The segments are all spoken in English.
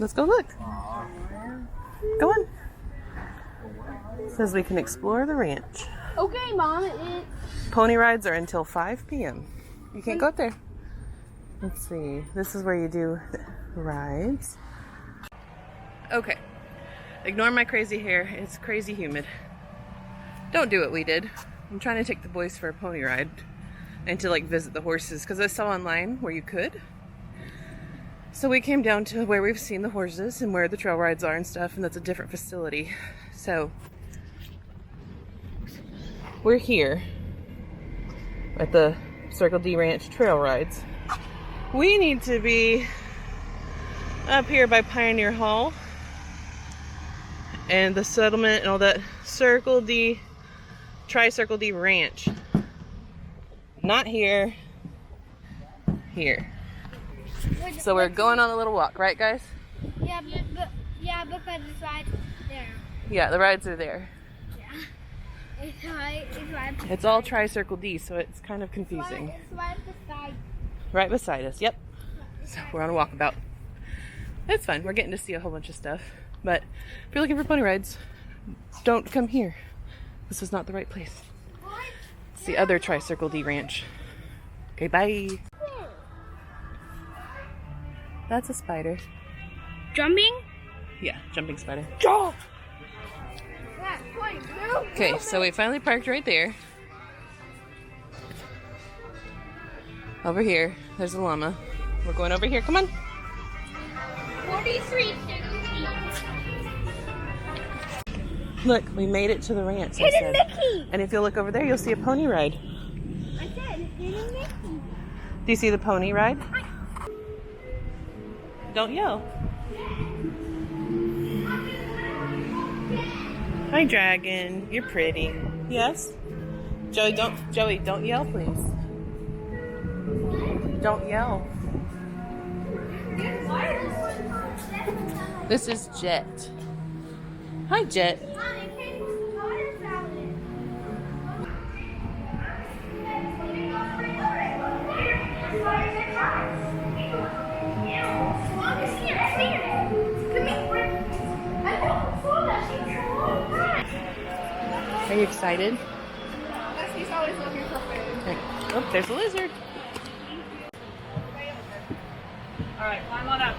Let's go look. Go on. It says we can explore the ranch. Okay, Mom. Pony rides are until 5 p.m. You can't go up there. Let's see. This is where you do rides. Okay. Ignore my crazy hair. It's crazy humid. Don't do what we did. I'm trying to take the boys for a pony ride and to like visit the horses because I saw online where you could. So we came down to where we've seen the horses and where the trail rides are and stuff, and that's a different facility. So we're here at the Circle D Ranch trail rides. We need to be up here by Pioneer Hall and the settlement and all that. Circle D, Tri-Circle D Ranch. Not here, here. So we're going on a little walk, right guys? Yeah, because it's right there. Yeah, the rides are there. Yeah. It's right. It's all Tri-Circle D, so it's kind of confusing. It's right beside. Right beside us, yep. So we're on a walkabout. It's fun. We're getting to see a whole bunch of stuff. But if you're looking for pony rides, don't come here. This is not the right place. It's the other Tri-Circle D Ranch. Okay, bye. That's a spider. Jumping? Yeah, jumping spider. Jump! Okay, so we finally parked right there. Over here, there's a llama. We're going over here, come on. 43. Look, we made it to the ranch. Hidden Mickey! And if you look over there, you'll see a pony ride. I said Hidden Mickey. Do you see the pony ride? Don't yell. Hi, dragon. You're pretty. Yes? Joey, don't yell, please. Don't yell. This is Jet. Hi, Jet. Are you excited? Yes, he's always looking for food. Okay. Oh, there's a lizard. Alright, climb on up.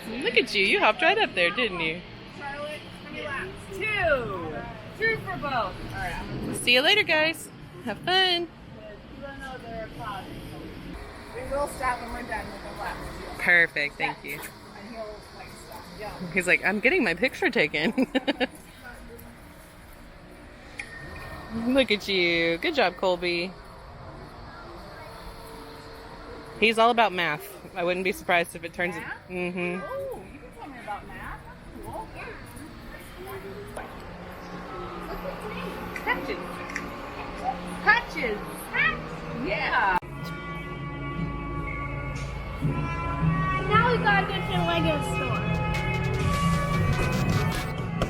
Look at you. You hopped right up there, didn't you? Charlotte, how many laps? 2. 2 for both. Alright. See you later, guys. Have fun. We will stop when we're done with the laps. Perfect. Thank you. And he'll like stop. Yeah. He's like, I'm getting my picture taken. Look at you. Good job, Colby. He's all about math. I wouldn't be surprised if it turns it. Mm-hmm. Oh, you can tell me about math. Cool. Patches. Patches. Yeah. Now we gotta go to the Lego store.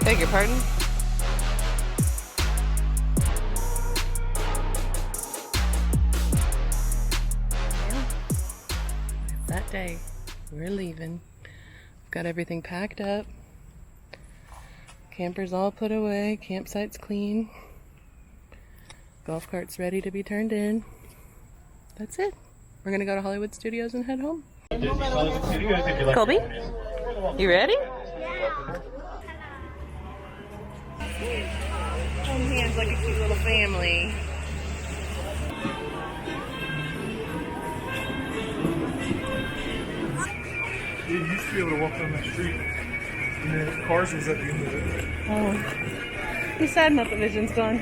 Beg your pardon? That day, we're leaving. We've got everything packed up. Campers all put away. Campsite's clean. Golf cart's ready to be turned in. That's it. We're gonna go to Hollywood Studios and head home. Colby, you ready? Hold hands like a cute little family. You used to be able to walk down that street, and then cars was at the end of it. Oh, he's sad enough the vision's gone.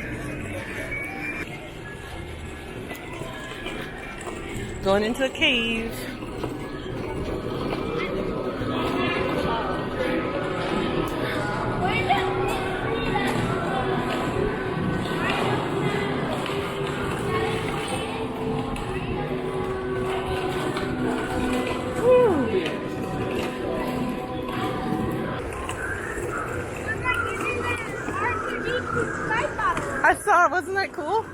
Going into a cave. I saw it. Wasn't that cool?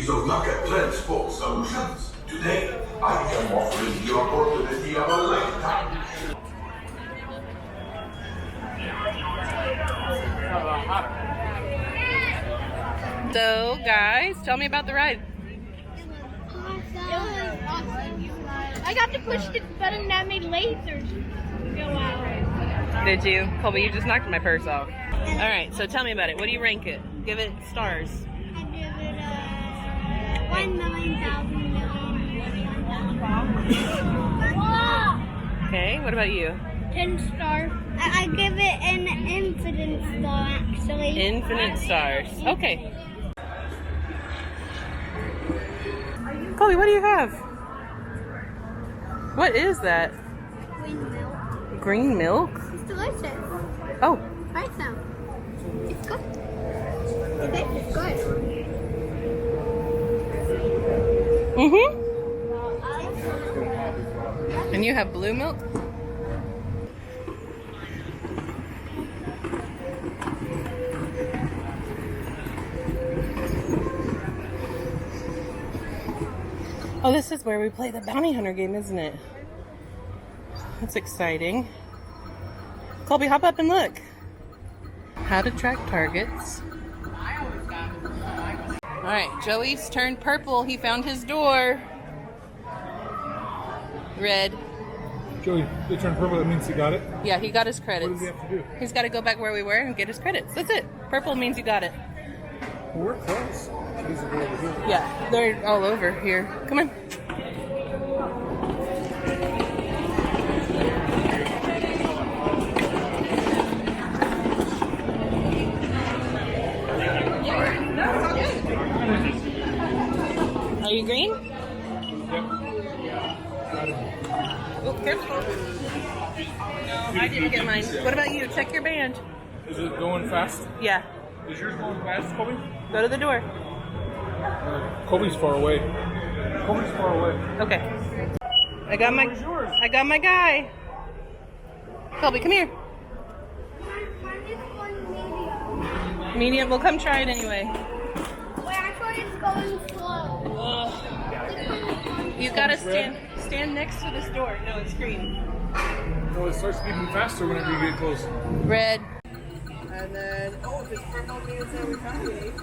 to look at transport solutions. Today, I am offering the opportunity of a lifetime. So, guys, tell me about the ride. I got to push the button that made lasers go out. Did you? Colby, you just knocked my purse off. All right, so tell me about it. What do you rank it? Give it stars. I give it a 1,000,000 million. Okay, what about you? 10 stars. I give it an infinite star, actually. Infinite stars. Okay. Colby, what do you have? What is that? Green milk. Green milk? It's delicious. Oh, Try some. It's good. It tastes good. mm-hmm. And you have blue milk? Oh, this is where we play the bounty hunter game, isn't it? That's exciting. Colby, hop up and look. How to track targets. All right, Joey's turned purple. He found his door. Red. Joey, they turned purple. That means he got it. Yeah, he got his What credits. does he have to do? He's got to go back where we were and get his credits. That's it. Purple means you got it. Well, we're close. These are over here. Yeah, they're all over here. Come on. Are you green? Oh, careful. No, I didn't get mine. What about you? Check your band. Is it going fast? Yeah. Is yours going fast, Colby? Go to the door. Colby's far away. Colby's far away. Okay. I got Where's yours? my guy. Colby, come here. Medium. Well, come try it anyway. Wait, I thought it's going slow. You gotta stand next to this door. No, it's green. No, it starts getting faster whenever you get close. Red. And then, oh, if it's purple means that we found it.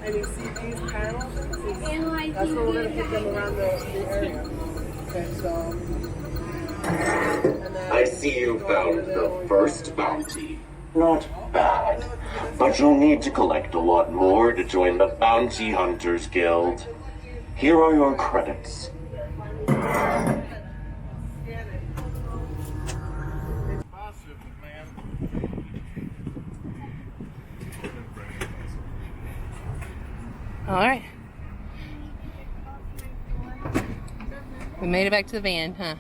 And you see these panels? That's where we're going to put them around the area. Okay, so. And then I see you found the first bounty. Not bad. But you'll need to collect a lot more to join the Bounty Hunters Guild. Here are your credits. All right. We made it back to the van, huh?